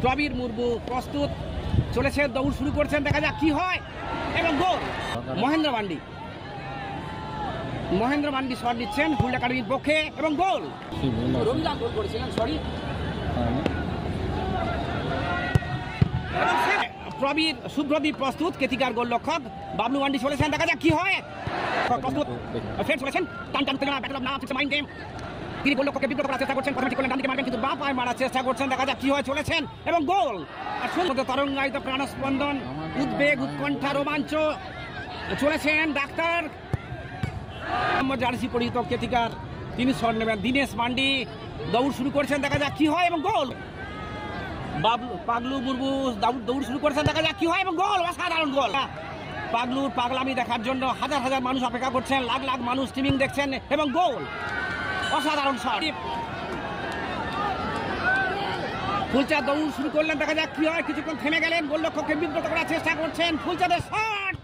প্রবীর মুর্মু প্রস্তুত, চলেছে, দৌড় শুরু করছেন, দেখা যাক কি হয় এবং গোল। মহেন্দ্র মান্ডি শট নিচ্ছেন ফুল একাডেমির পক্ষে এবং গোল। রবিদা গোল করেছিলেন, সরি। প্রবীর শুভ্রদীপ প্রস্তুত, কেতিকার গোলরক্ষক বাবলু মান্ডি চলেছেন, দেখা যাক কি হয়। প্রস্তুত, ফের চলেছেন, টান টান উত্তেজনা, ব্যাটল অফ নাম, মাইন্ড গেম। তিনি গোলরক্ষককে বিব্রত করার চেষ্টা করছেন, প্রথমে ঠিক করলেন, ডান দিকে মারবেন কিন্তু বাঁ পায়ে মারার চেষ্টা করছেন, দেখা যাক কি হয়, চলেছেন এবং গোল। আর সুন্দর তরঙ্গায়িত প্রাণস্পন্দন, উদ্বেগ, উৎকণ্ঠা, রোমাঞ্চ, চলেছেন ডাক্তার জার্সি পরিহিত কেতিকার, তিনি শট নেবেন। দীনেশ মান্ডি দৌড় শুরু করছেন, দেখা যাক কি হয় এবং গোল। পাগলু মুর্মু দৌড় শুরু করছেন, দেখা যাক কি হয় এবং গোল। অসাধারণ গোল। পাগলুর পাগলামি দেখার জন্য হাজার হাজার মানুষ অপেক্ষা করছেন, লাখ লাখ মানুষ স্ট্রিমিং দেখছেন এবং গোল। অসাধারণ শট। ফুলচাঁদ দৌড় শুরু করলেন, দেখা যাক কি হয়, কিছুক্ষণ থেমে গেলেন, গোলরক্ষককে বিব্রত করার চেষ্টা করছেন, ফুলচাঁদের শট